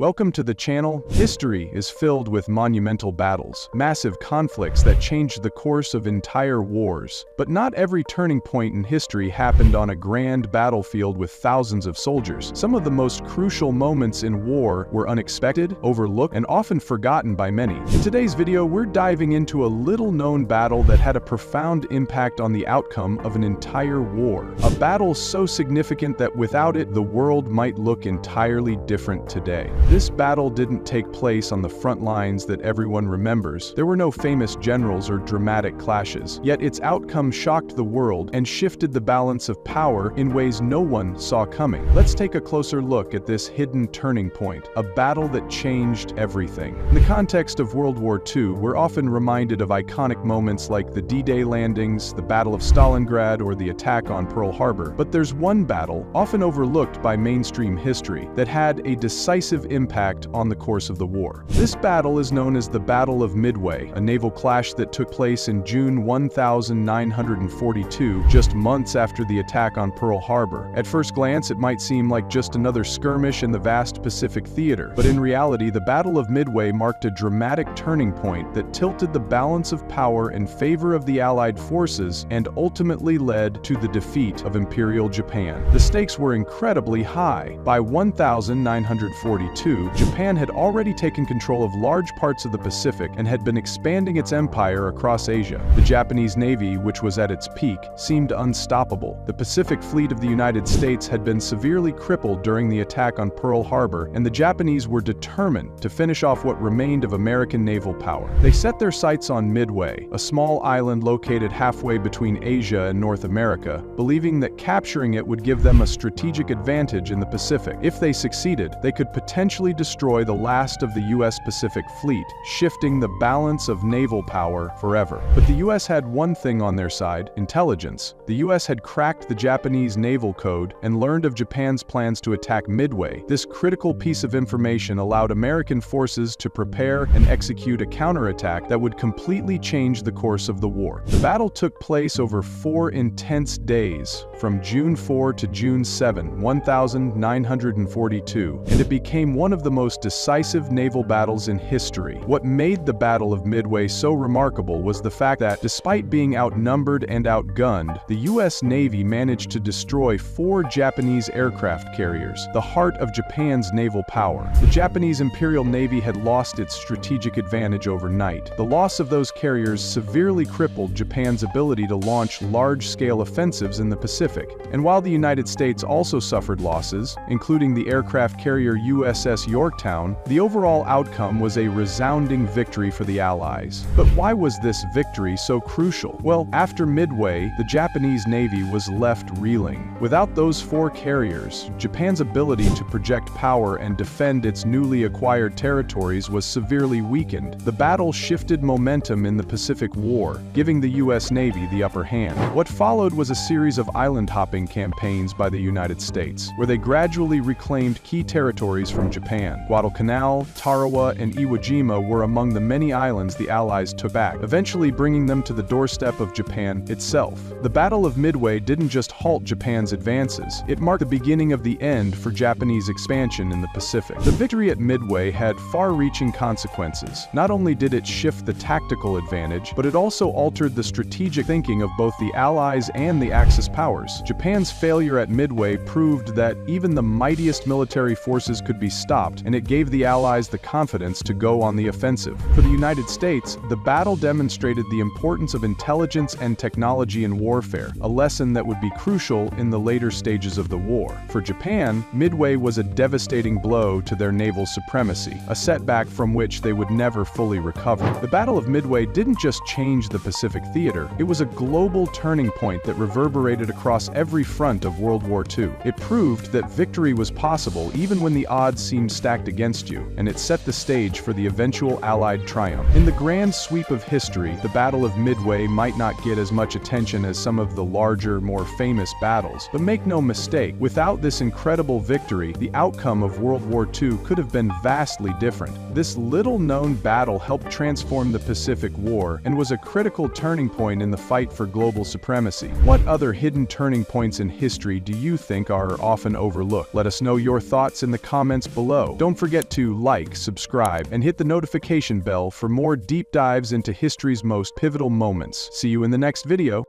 Welcome to the channel. History is filled with monumental battles, massive conflicts that changed the course of entire wars. But not every turning point in history happened on a grand battlefield with thousands of soldiers. Some of the most crucial moments in war were unexpected, overlooked, and often forgotten by many. In today's video, we're diving into a little-known battle that had a profound impact on the outcome of an entire war. A battle so significant that without it, the world might look entirely different today. This battle didn't take place on the front lines that everyone remembers. There were no famous generals or dramatic clashes, yet its outcome shocked the world and shifted the balance of power in ways no one saw coming. Let's take a closer look at this hidden turning point, a battle that changed everything. In the context of World War II, we're often reminded of iconic moments like the D-Day landings, the Battle of Stalingrad, or the attack on Pearl Harbor. But there's one battle, often overlooked by mainstream history, that had a decisive impact on the course of the war. This battle is known as the Battle of Midway, a naval clash that took place in June 1942, just months after the attack on Pearl Harbor. At first glance, it might seem like just another skirmish in the vast Pacific theater, but in reality, the Battle of Midway marked a dramatic turning point that tilted the balance of power in favor of the Allied forces and ultimately led to the defeat of Imperial Japan. The stakes were incredibly high. By 1942, Japan had already taken control of large parts of the Pacific and had been expanding its empire across Asia. The Japanese Navy, which was at its peak, seemed unstoppable. The Pacific Fleet of the United States had been severely crippled during the attack on Pearl Harbor, and the Japanese were determined to finish off what remained of American naval power. They set their sights on Midway, a small island located halfway between Asia and North America, believing that capturing it would give them a strategic advantage in the Pacific. If they succeeded, they could potentially destroy the last of the U.S. Pacific Fleet, shifting the balance of naval power forever. But the U.S. had one thing on their side: intelligence. The U.S. had cracked the Japanese naval code and learned of Japan's plans to attack Midway. This critical piece of information allowed American forces to prepare and execute a counterattack that would completely change the course of the war. The battle took place over 4 intense days, from June 4 to June 7, 1942, and it became one of the most decisive naval battles in history. What made the Battle of Midway so remarkable was the fact that, despite being outnumbered and outgunned, the U.S. Navy managed to destroy 4 Japanese aircraft carriers, the heart of Japan's naval power. The Japanese Imperial Navy had lost its strategic advantage overnight. The loss of those carriers severely crippled Japan's ability to launch large-scale offensives in the Pacific. And while the United States also suffered losses, including the aircraft carrier USS Yorktown, the overall outcome was a resounding victory for the Allies. But why was this victory so crucial? Well, after Midway, the Japanese Navy was left reeling. Without those 4 carriers, Japan's ability to project power and defend its newly acquired territories was severely weakened. The battle shifted momentum in the Pacific War, giving the U.S. Navy the upper hand. What followed was a series of island-hopping campaigns by the United States, where they gradually reclaimed key territories from Japan. Guadalcanal, Tarawa, and Iwo Jima were among the many islands the Allies took back, eventually bringing them to the doorstep of Japan itself. The Battle of Midway didn't just halt Japan's advances, it marked the beginning of the end for Japanese expansion in the Pacific. The victory at Midway had far-reaching consequences. Not only did it shift the tactical advantage, but it also altered the strategic thinking of both the Allies and the Axis powers. Japan's failure at Midway proved that even the mightiest military forces could be stopped, and it gave the Allies the confidence to go on the offensive. For the United States, the battle demonstrated the importance of intelligence and technology in warfare, a lesson that would be crucial in the later stages of the war. For Japan, Midway was a devastating blow to their naval supremacy, a setback from which they would never fully recover. The Battle of Midway didn't just change the Pacific theater, it was a global turning point that reverberated across every front of World War II. It proved that victory was possible even when the odds seemed stacked against you, and it set the stage for the eventual Allied triumph. In the grand sweep of history, the Battle of Midway might not get as much attention as some of the larger, more famous battles, but make no mistake, without this incredible victory, the outcome of World War II could have been vastly different. This little-known battle helped transform the Pacific War and was a critical turning point in the fight for global supremacy. What other hidden turning points in history do you think are often overlooked? Let us know your thoughts in the comments below. below. Don't forget to like, subscribe, and hit the notification bell for more deep dives into history's most pivotal moments. See you in the next video.